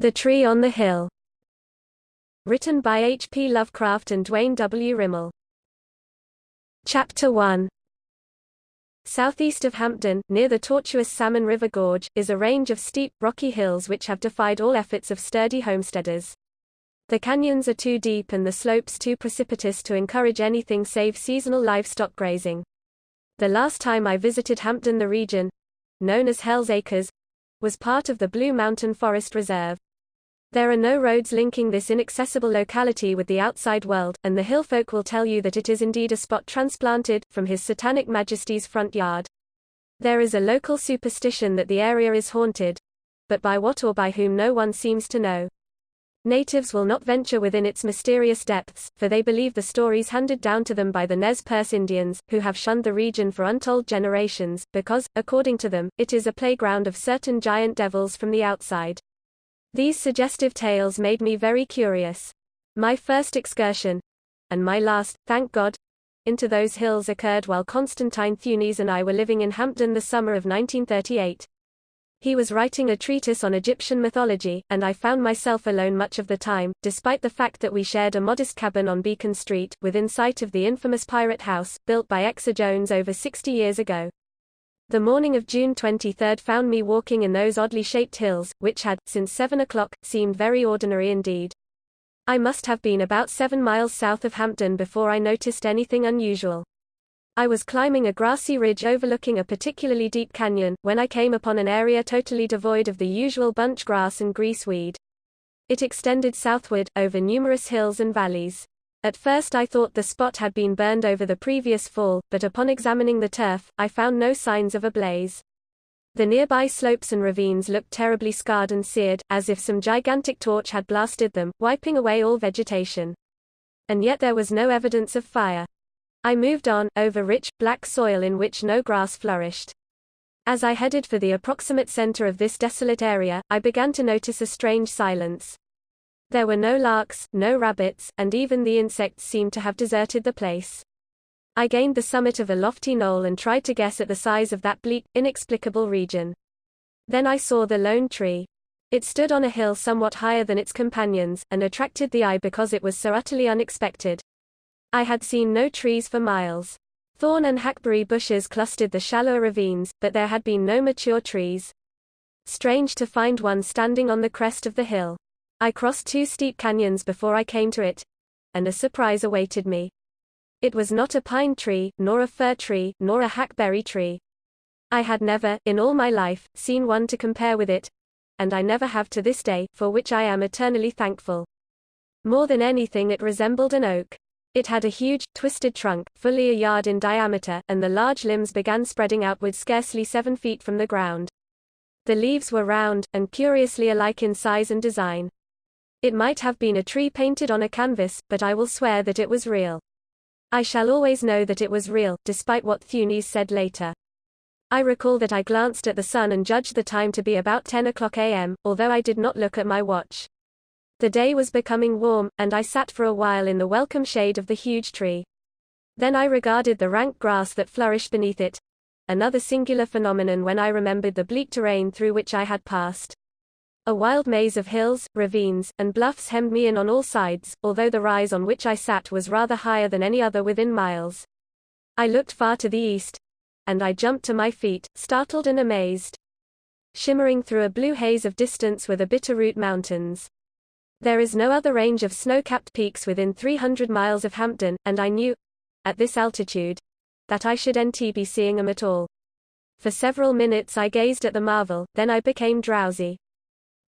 The Tree on the Hill. Written by H.P. Lovecraft and Duane W. Rimel. Chapter 1. Southeast of Hampden, near the tortuous Salmon River Gorge, is a range of steep, rocky hills which have defied all efforts of sturdy homesteaders. The canyons are too deep and the slopes too precipitous to encourage anything save seasonal livestock grazing. The last time I visited Hampden, the region, known as Hell's Acres, was part of the Blue Mountain Forest Reserve. There are no roads linking this inaccessible locality with the outside world, and the hillfolk will tell you that it is indeed a spot transplanted from His Satanic Majesty's front yard. There is a local superstition that the area is haunted, but by what or by whom no one seems to know. Natives will not venture within its mysterious depths, for they believe the stories handed down to them by the Nez Perce Indians, who have shunned the region for untold generations, because, according to them, it is a playground of certain giant devils from the outside. These suggestive tales made me very curious. My first excursion, and my last, thank God, into those hills occurred while Constantine Thunes and I were living in Hampden the summer of 1938. He was writing a treatise on Egyptian mythology, and I found myself alone much of the time, despite the fact that we shared a modest cabin on Beacon Street, within sight of the infamous Pirate House, built by Exeter Jones over 60 years ago. The morning of June 23 found me walking in those oddly shaped hills, which had, since 7 o'clock, seemed very ordinary indeed. I must have been about 7 miles south of Hampden before I noticed anything unusual. I was climbing a grassy ridge overlooking a particularly deep canyon, when I came upon an area totally devoid of the usual bunch grass and greaseweed. It extended southward, over numerous hills and valleys. At first I thought the spot had been burned over the previous fall, but upon examining the turf, I found no signs of a blaze. The nearby slopes and ravines looked terribly scarred and seared, as if some gigantic torch had blasted them, wiping away all vegetation. And yet there was no evidence of fire. I moved on, over rich, black soil in which no grass flourished. As I headed for the approximate center of this desolate area, I began to notice a strange silence. There were no larks, no rabbits, and even the insects seemed to have deserted the place. I gained the summit of a lofty knoll and tried to guess at the size of that bleak, inexplicable region. Then I saw the lone tree. It stood on a hill somewhat higher than its companions, and attracted the eye because it was so utterly unexpected. I had seen no trees for miles. Thorn and hackberry bushes clustered the shallower ravines, but there had been no mature trees. Strange to find one standing on the crest of the hill. I crossed 2 steep canyons before I came to it, and a surprise awaited me. It was not a pine tree, nor a fir tree, nor a hackberry tree. I had never, in all my life, seen one to compare with it, and I never have to this day, for which I am eternally thankful. More than anything it resembled an oak. It had a huge, twisted trunk, fully a yard in diameter, and the large limbs began spreading outward scarcely 7 feet from the ground. The leaves were round, and curiously alike in size and design. It might have been a tree painted on a canvas, but I will swear that it was real. I shall always know that it was real, despite what Thunes said later. I recall that I glanced at the sun and judged the time to be about 10 o'clock a.m., although I did not look at my watch. The day was becoming warm, and I sat for a while in the welcome shade of the huge tree. Then I regarded the rank grass that flourished beneath it, another singular phenomenon when I remembered the bleak terrain through which I had passed. A wild maze of hills, ravines, and bluffs hemmed me in on all sides, although the rise on which I sat was rather higher than any other within miles. I looked far to the east, and I jumped to my feet, startled and amazed. Shimmering through a blue haze of distance were the Bitterroot Mountains. There is no other range of snow-capped peaks within 300 miles of Hampden, and I knew, at this altitude, that I should be seeing them at all. For several minutes I gazed at the marvel, then I became drowsy.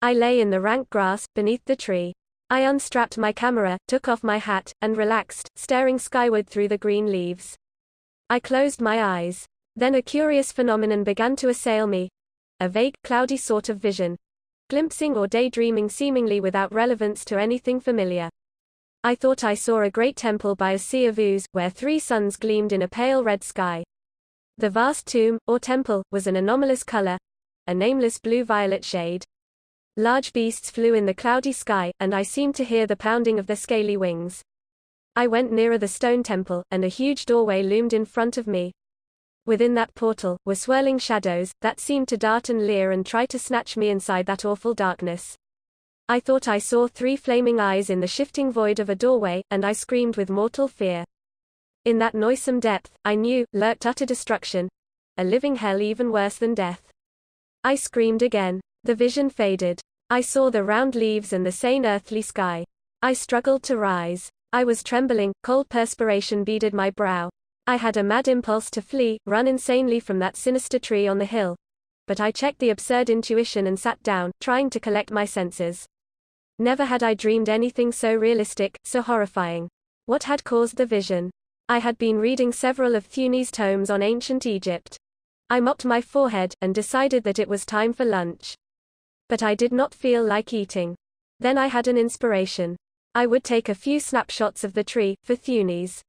I lay in the rank grass, beneath the tree. I unstrapped my camera, took off my hat, and relaxed, staring skyward through the green leaves. I closed my eyes. Then a curious phenomenon began to assail me. A vague, cloudy sort of vision. Glimpsing or daydreaming seemingly without relevance to anything familiar. I thought I saw a great temple by a sea of ooze, where 3 suns gleamed in a pale red sky. The vast tomb, or temple, was an anomalous color, a nameless blue-violet shade. Large beasts flew in the cloudy sky, and I seemed to hear the pounding of their scaly wings. I went nearer the stone temple, and a huge doorway loomed in front of me. Within that portal were swirling shadows that seemed to dart and leer and try to snatch me inside that awful darkness. I thought I saw 3 flaming eyes in the shifting void of a doorway, and I screamed with mortal fear. In that noisome depth, I knew, lurked utter destruction, a living hell even worse than death. I screamed again. The vision faded. I saw the round leaves and the sane earthly sky. I struggled to rise. I was trembling, cold perspiration beaded my brow. I had a mad impulse to flee, run insanely from that sinister tree on the hill. But I checked the absurd intuition and sat down, trying to collect my senses. Never had I dreamed anything so realistic, so horrifying. What had caused the vision? I had been reading several of Thune's tomes on ancient Egypt. I mopped my forehead, and decided that it was time for lunch. But I did not feel like eating. Then I had an inspiration. I would take a few snapshots of the tree, for Thunes.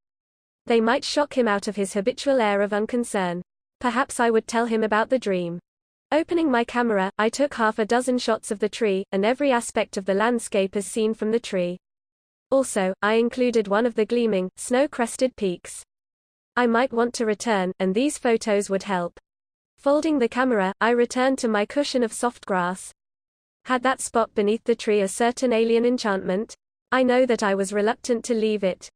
They might shock him out of his habitual air of unconcern. Perhaps I would tell him about the dream. Opening my camera, I took half a dozen shots of the tree, and every aspect of the landscape as seen from the tree. Also, I included one of the gleaming, snow-crested peaks. I might want to return, and these photos would help. Folding the camera, I returned to my cushion of soft grass. Had that spot beneath the tree a certain alien enchantment? I know that I was reluctant to leave it.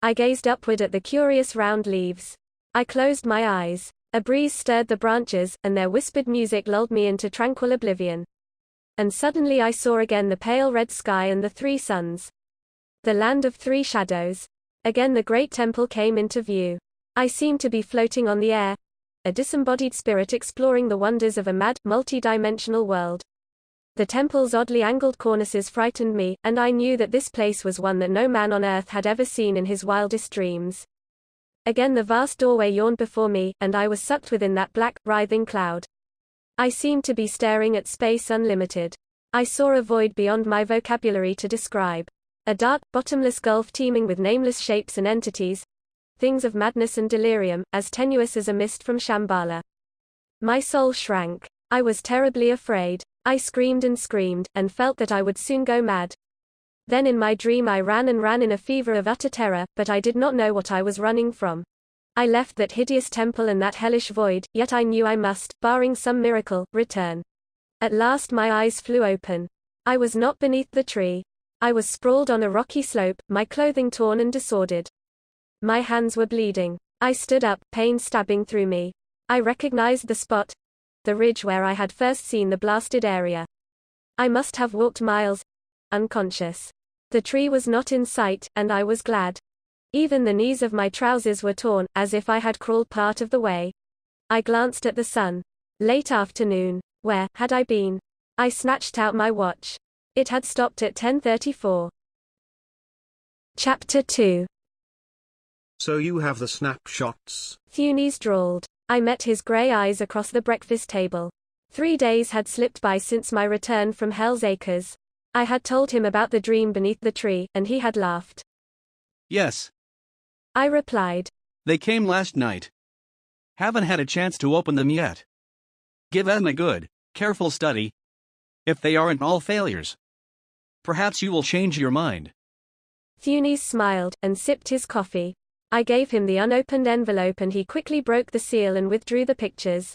I gazed upward at the curious round leaves. I closed my eyes. A breeze stirred the branches, and their whispered music lulled me into tranquil oblivion. And suddenly I saw again the pale red sky and the 3 suns. The land of 3 shadows. Again the great temple came into view. I seemed to be floating on the air, a disembodied spirit exploring the wonders of a mad, multi-dimensional world. The temple's oddly angled cornices frightened me, and I knew that this place was one that no man on earth had ever seen in his wildest dreams. Again the vast doorway yawned before me, and I was sucked within that black, writhing cloud. I seemed to be staring at space unlimited. I saw a void beyond my vocabulary to describe. A dark, bottomless gulf teeming with nameless shapes and entities. Things of madness and delirium, as tenuous as a mist from Shambhala. My soul shrank. I was terribly afraid. I screamed, and felt that I would soon go mad. Then in my dream I ran in a fever of utter terror, but I did not know what I was running from. I left that hideous temple and that hellish void, yet I knew I must, barring some miracle, return. At last my eyes flew open. I was not beneath the tree. I was sprawled on a rocky slope, my clothing torn and disordered. My hands were bleeding. I stood up, pain stabbing through me. I recognized the spot, the ridge where I had first seen the blasted area. I must have walked miles, unconscious. The tree was not in sight, and I was glad. Even the knees of my trousers were torn, as if I had crawled part of the way. I glanced at the sun. Late afternoon. Where had I been? I snatched out my watch. It had stopped at 10:34. Chapter 2. So you have the snapshots? Thunes drawled. I met his grey eyes across the breakfast table. 3 days had slipped by since my return from Hell's Acres. I had told him about the dream beneath the tree, and he had laughed. Yes. I replied. They came last night. Haven't had a chance to open them yet. Give them a good, careful study. If they aren't all failures, perhaps you will change your mind. Thunes smiled, and sipped his coffee. I gave him the unopened envelope and he quickly broke the seal and withdrew the pictures.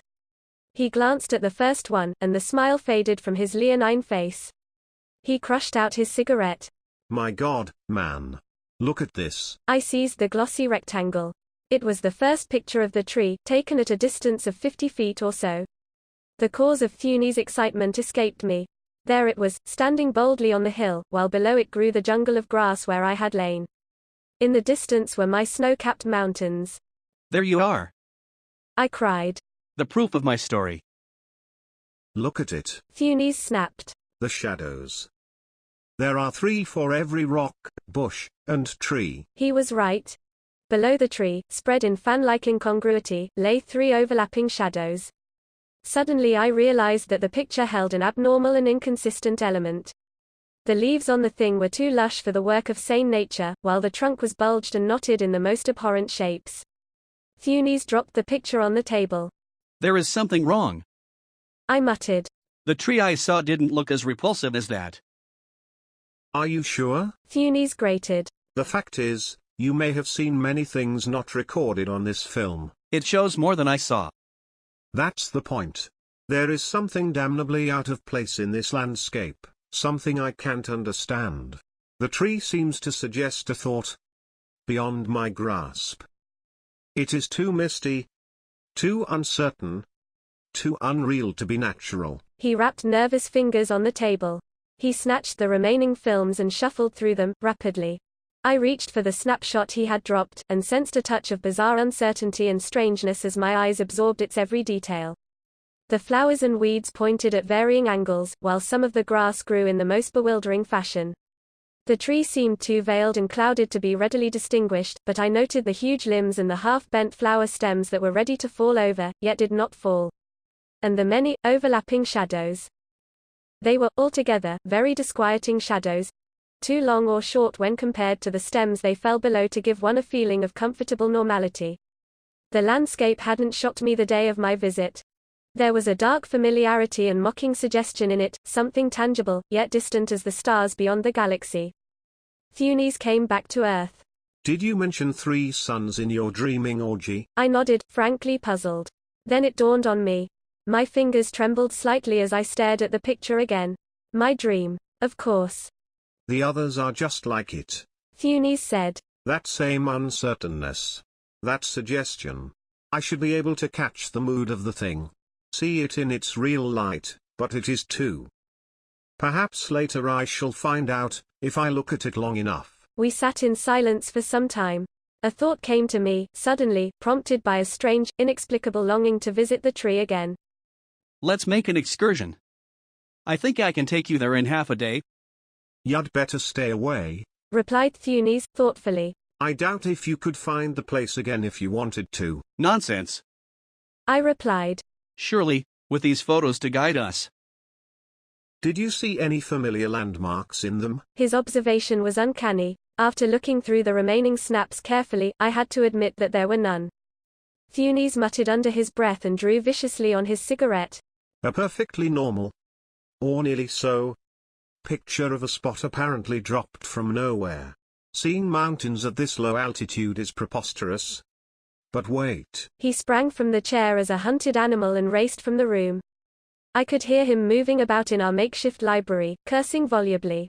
He glanced at the first one, and the smile faded from his leonine face. He crushed out his cigarette. My God, man. Look at this. I seized the glossy rectangle. It was the first picture of the tree, taken at a distance of 50 feet or so. The cause of Thunes' excitement escaped me. There it was, standing boldly on the hill, while below it grew the jungle of grass where I had lain. In the distance were my snow-capped mountains. There you are. I cried. The proof of my story. Look at it. Thunes snapped. The shadows. There are 3 for every rock, bush, and tree. He was right. Below the tree, spread in fan-like incongruity, lay 3 overlapping shadows. Suddenly I realized that the picture held an abnormal and inconsistent element. The leaves on the thing were too lush for the work of sane nature, while the trunk was bulged and knotted in the most abhorrent shapes. Thunes dropped the picture on the table. There is something wrong. I muttered. The tree I saw didn't look as repulsive as that. Are you sure? Thunes grated. The fact is, you may have seen many things not recorded on this film. It shows more than I saw. That's the point. There is something damnably out of place in this landscape. something I can't understand. The tree seems to suggest a thought beyond my grasp. It is too misty, too uncertain, too unreal to be natural. He rapped nervous fingers on the table. He snatched the remaining films and shuffled through them, rapidly. I reached for the snapshot he had dropped, and sensed a touch of bizarre uncertainty and strangeness as my eyes absorbed its every detail. The flowers and weeds pointed at varying angles, while some of the grass grew in the most bewildering fashion. The tree seemed too veiled and clouded to be readily distinguished, but I noted the huge limbs and the half-bent flower stems that were ready to fall over, yet did not fall. And the many, overlapping shadows. They were, altogether, very disquieting shadows, too long or short when compared to the stems they fell below to give one a feeling of comfortable normality. The landscape hadn't shocked me the day of my visit. There was a dark familiarity and mocking suggestion in it, something tangible, yet distant as the stars beyond the galaxy. Thunes came back to Earth. Did you mention 3 suns in your dreaming orgy? I nodded, frankly puzzled. Then it dawned on me. My fingers trembled slightly as I stared at the picture again. My dream, of course. The others are just like it. Thunes said. That same uncertainness. That suggestion. I should be able to catch the mood of the thing. See it in its real light, but it is too. Perhaps later I shall find out, if I look at it long enough. We sat in silence for some time. A thought came to me, suddenly, prompted by a strange, inexplicable longing to visit the tree again. Let's make an excursion. I think I can take you there in half a day. You'd better stay away, replied Thunes, thoughtfully. I doubt if you could find the place again if you wanted to. Nonsense. I replied. Surely, with these photos to guide us. Did you see any familiar landmarks in them? His observation was uncanny. After looking through the remaining snaps carefully, I had to admit that there were none. Thunes muttered under his breath and drew viciously on his cigarette. A perfectly normal, or nearly so, picture of a spot apparently dropped from nowhere. Seeing mountains at this low altitude is preposterous. But wait. He sprang from the chair as a hunted animal and raced from the room. I could hear him moving about in our makeshift library, cursing volubly.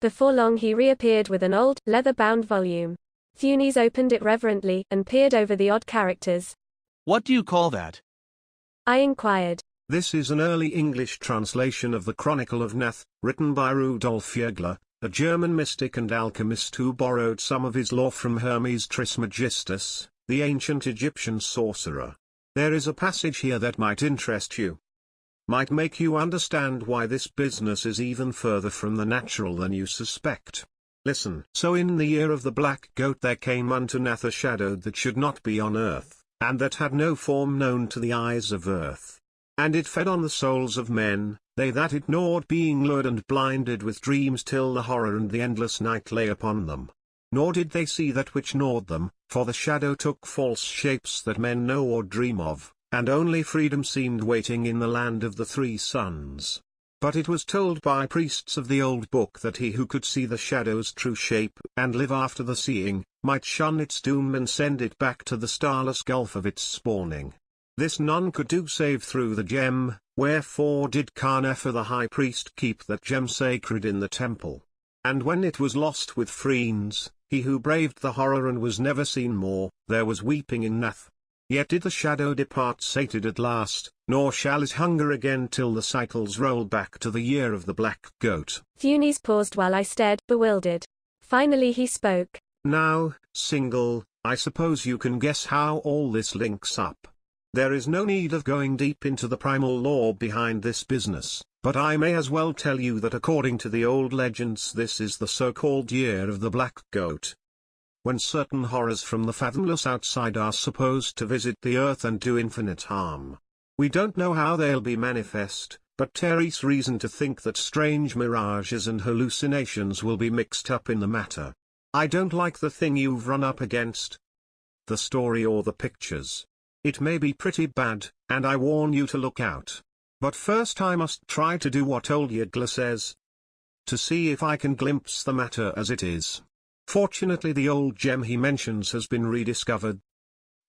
Before long he reappeared with an old, leather-bound volume. Thunes opened it reverently, and peered over the odd characters. What do you call that? I inquired. This is an early English translation of the Chronicle of Neth, written by Rudolf Jägler, a German mystic and alchemist who borrowed some of his lore from Hermes Trismegistus, the ancient Egyptian sorcerer. There is a passage here that might interest you. Might make you understand why this business is even further from the natural than you suspect. Listen. So in the year of the black goat there came unto Neth a shadow that should not be on earth, and that had no form known to the eyes of earth. And it fed on the souls of men, they that it gnawed being lured and blinded with dreams till the horror and the endless night lay upon them. Nor did they see that which gnawed them, for the shadow took false shapes that men know or dream of, and only freedom seemed waiting in the land of the 3 suns. But it was told by priests of the old book that he who could see the shadow's true shape, and live after the seeing, might shun its doom and send it back to the starless gulf of its spawning. This none could do save through the gem, wherefore did Karnefer the high priest keep that gem sacred in the temple. And when it was lost with Phrynes, he who braved the horror and was never seen more, there was weeping in Neth. Yet did the shadow depart sated at last, nor shall it hunger again till the cycles roll back to the year of the black goat. Thunes paused while I stared, bewildered. Finally he spoke. Now, Single, I suppose you can guess how all this links up. There is no need of going deep into the primal lore behind this business, but I may as well tell you that according to the old legends this is the so-called year of the black goat, when certain horrors from the fathomless outside are supposed to visit the earth and do infinite harm. We don't know how they'll be manifest, but there's reason to think that strange mirages and hallucinations will be mixed up in the matter. I don't like the thing you've run up against. The story or the pictures. It may be pretty bad, and I warn you to look out. But first I must try to do what old Jägler says. To see if I can glimpse the matter as it is. Fortunately the old gem he mentions has been rediscovered.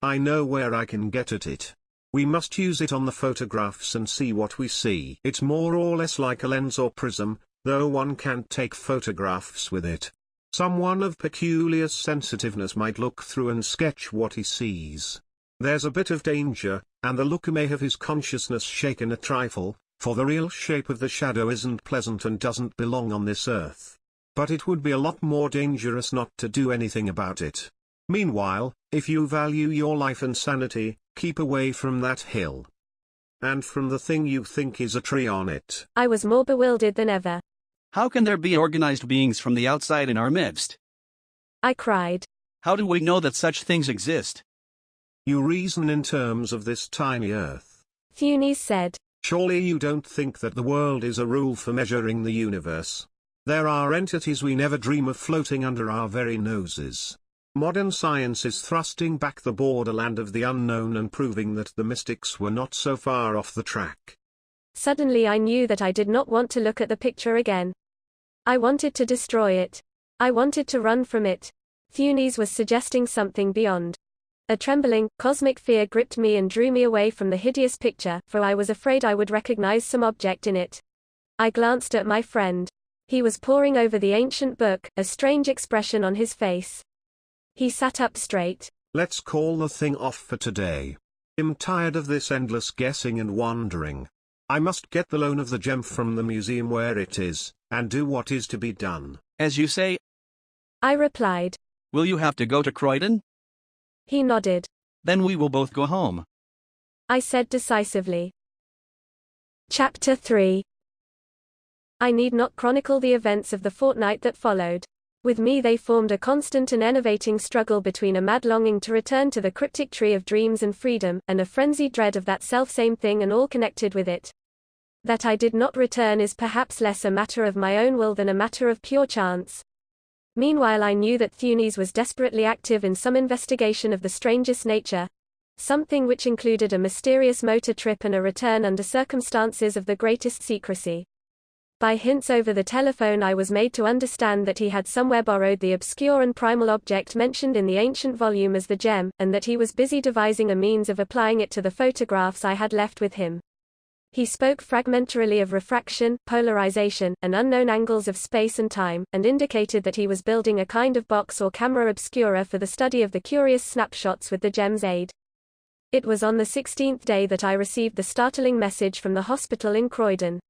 I know where I can get at it. We must use it on the photographs and see what we see. It's more or less like a lens or prism, though one can't take photographs with it. Someone of peculiar sensitiveness might look through and sketch what he sees. There's a bit of danger, and the looker may have his consciousness shaken a trifle, for the real shape of the shadow isn't pleasant and doesn't belong on this earth. But it would be a lot more dangerous not to do anything about it. Meanwhile, if you value your life and sanity, keep away from that hill. And from the thing you think is a tree on it. I was more bewildered than ever. How can there be organized beings from the outside in our midst? I cried. How do we know that such things exist? You reason in terms of this tiny earth. Thunes said. Surely you don't think that the world is a rule for measuring the universe. There are entities we never dream of floating under our very noses. Modern science is thrusting back the borderland of the unknown and proving that the mystics were not so far off the track. Suddenly I knew that I did not want to look at the picture again. I wanted to destroy it. I wanted to run from it. Thunes was suggesting something beyond. A trembling, cosmic fear gripped me and drew me away from the hideous picture, for I was afraid I would recognize some object in it. I glanced at my friend. He was poring over the ancient book, a strange expression on his face. He sat up straight. Let's call the thing off for today. I'm tired of this endless guessing and wondering. I must get the loan of the gem from the museum where it is, and do what is to be done. As you say, I replied. Will you have to go to Croydon? He nodded. Then we will both go home. I said decisively. Chapter 3. I need not chronicle the events of the fortnight that followed. With me they formed a constant and enervating struggle between a mad longing to return to the cryptic tree of dreams and freedom, and a frenzied dread of that selfsame thing and all connected with it. That I did not return is perhaps less a matter of my own will than a matter of pure chance. Meanwhile I knew that Thunes was desperately active in some investigation of the strangest nature, something which included a mysterious motor trip and a return under circumstances of the greatest secrecy. By hints over the telephone I was made to understand that he had somewhere borrowed the obscure and primal object mentioned in the ancient volume as the gem, and that he was busy devising a means of applying it to the photographs I had left with him. He spoke fragmentarily of refraction, polarization, and unknown angles of space and time, and indicated that he was building a kind of box or camera obscura for the study of the curious snapshots with the gem's aid. It was on the 16th day that I received the startling message from the hospital in Croydon.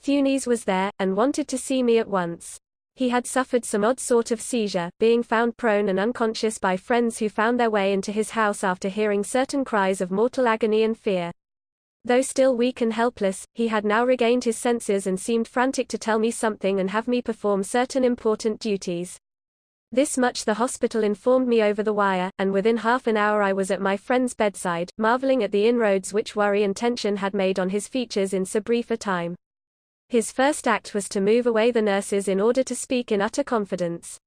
Thunes was there, and wanted to see me at once. He had suffered some odd sort of seizure, being found prone and unconscious by friends who found their way into his house after hearing certain cries of mortal agony and fear. Though still weak and helpless, he had now regained his senses and seemed frantic to tell me something and have me perform certain important duties. This much the hospital informed me over the wire, and within half an hour I was at my friend's bedside, marveling at the inroads which worry and tension had made on his features in so brief a time. His first act was to move away the nurses in order to speak in utter confidence.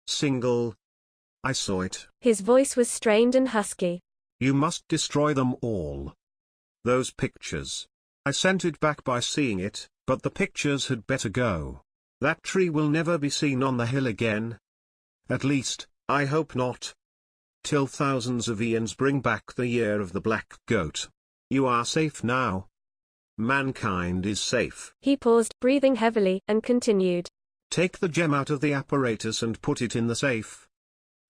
Single. I saw it. His voice was strained and husky. You must destroy them all. Those pictures. I sent it back by seeing it, but the pictures had better go. That tree will never be seen on the hill again. At least, I hope not. Till thousands of eons bring back the year of the black goat. You are safe now. Mankind is safe. He paused, breathing heavily, and continued. Take the gem out of the apparatus and put it in the safe.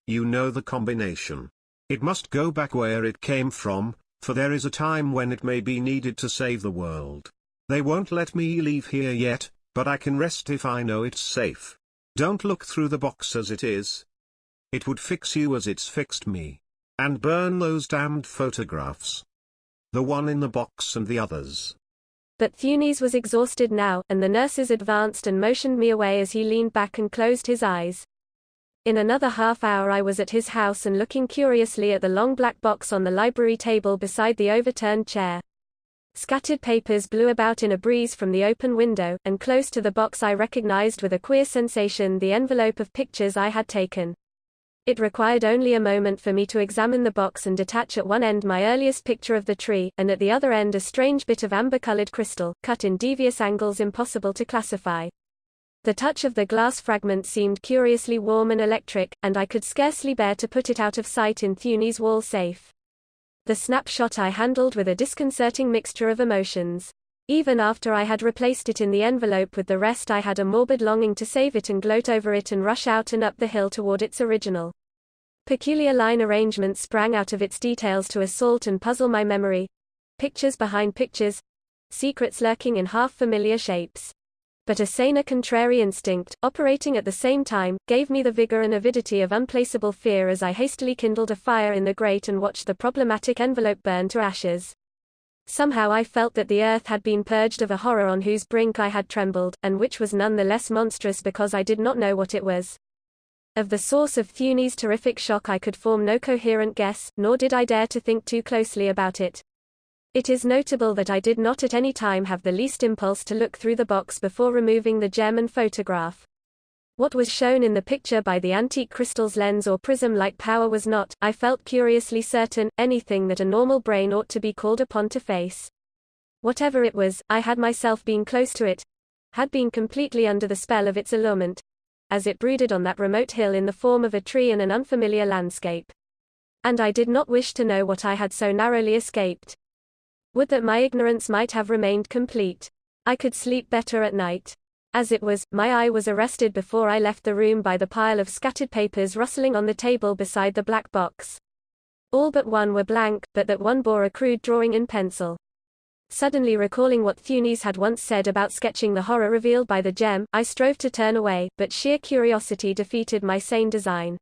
You know the combination. It must go back where it came from, for there is a time when it may be needed to save the world. They won't let me leave here yet, but I can rest if I know it's safe. Don't look through the box as it is. It would fix you as it's fixed me. And burn those damned photographs. The one in the box and the others. But Thunes was exhausted now, and the nurses advanced and motioned me away as he leaned back and closed his eyes. In another half hour I was at his house and looking curiously at the long black box on the library table beside the overturned chair. Scattered papers blew about in a breeze from the open window, and close to the box I recognized with a queer sensation the envelope of pictures I had taken. It required only a moment for me to examine the box and detach at one end my earliest picture of the tree, and at the other end a strange bit of amber-colored crystal, cut in devious angles impossible to classify. The touch of the glass fragment seemed curiously warm and electric, and I could scarcely bear to put it out of sight in Thunes' wall safe. The snapshot I handled with a disconcerting mixture of emotions. Even after I had replaced it in the envelope with the rest, I had a morbid longing to save it and gloat over it and rush out and up the hill toward its original. Peculiar line arrangements sprang out of its details to assault and puzzle my memory. Pictures behind pictures. Secrets lurking in half-familiar shapes. But a saner contrary instinct, operating at the same time, gave me the vigor and avidity of unplaceable fear as I hastily kindled a fire in the grate and watched the problematic envelope burn to ashes. Somehow I felt that the earth had been purged of a horror on whose brink I had trembled, and which was none the less monstrous because I did not know what it was. Of the source of Thune's terrific shock I could form no coherent guess, nor did I dare to think too closely about it. It is notable that I did not at any time have the least impulse to look through the box before removing the gem and photograph. What was shown in the picture by the antique crystal's lens or prism-like power was not, I felt curiously certain, anything that a normal brain ought to be called upon to face. Whatever it was, I had myself been close to it, had been completely under the spell of its allurement, as it brooded on that remote hill in the form of a tree and an unfamiliar landscape. And I did not wish to know what I had so narrowly escaped. Would that my ignorance might have remained complete. I could sleep better at night. As it was, my eye was arrested before I left the room by the pile of scattered papers rustling on the table beside the black box. All but one were blank, but that one bore a crude drawing in pencil. Suddenly recalling what Thunes had once said about sketching the horror revealed by the gem, I strove to turn away, but sheer curiosity defeated my sane design.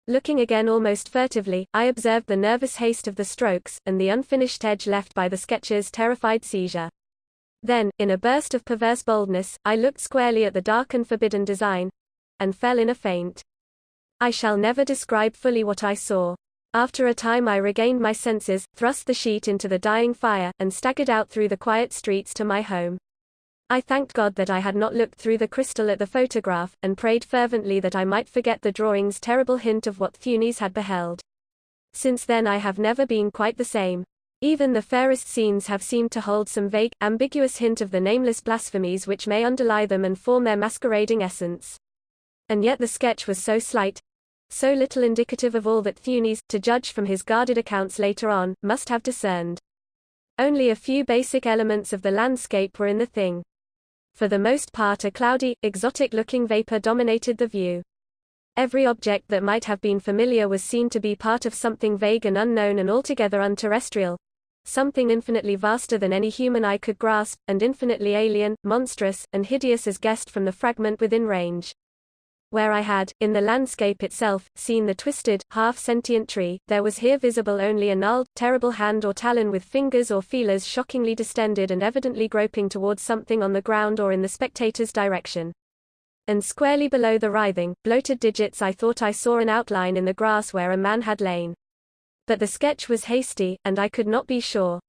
Looking again almost furtively, I observed the nervous haste of the strokes, and the unfinished edge left by the sketcher's terrified seizure. Then, in a burst of perverse boldness, I looked squarely at the dark and forbidden design, and fell in a faint. I shall never describe fully what I saw. After a time I regained my senses, thrust the sheet into the dying fire, and staggered out through the quiet streets to my home. I thanked God that I had not looked through the crystal at the photograph, and prayed fervently that I might forget the drawing's terrible hint of what Thunes had beheld. Since then I have never been quite the same. Even the fairest scenes have seemed to hold some vague, ambiguous hint of the nameless blasphemies which may underlie them and form their masquerading essence. And yet the sketch was so slight, so little indicative of all that Thunes, to judge from his guarded accounts later on, must have discerned. Only a few basic elements of the landscape were in the thing. For the most part a cloudy, exotic-looking vapor dominated the view. Every object that might have been familiar was seen to be part of something vague and unknown and altogether unterrestrial, something infinitely vaster than any human eye could grasp, and infinitely alien, monstrous, and hideous as guessed from the fragment within range. Where I had, in the landscape itself, seen the twisted, half-sentient tree, there was here visible only a gnarled, terrible hand or talon with fingers or feelers shockingly distended and evidently groping towards something on the ground or in the spectator's direction. And squarely below the writhing, bloated digits I thought I saw an outline in the grass where a man had lain. But the sketch was hasty, and I could not be sure.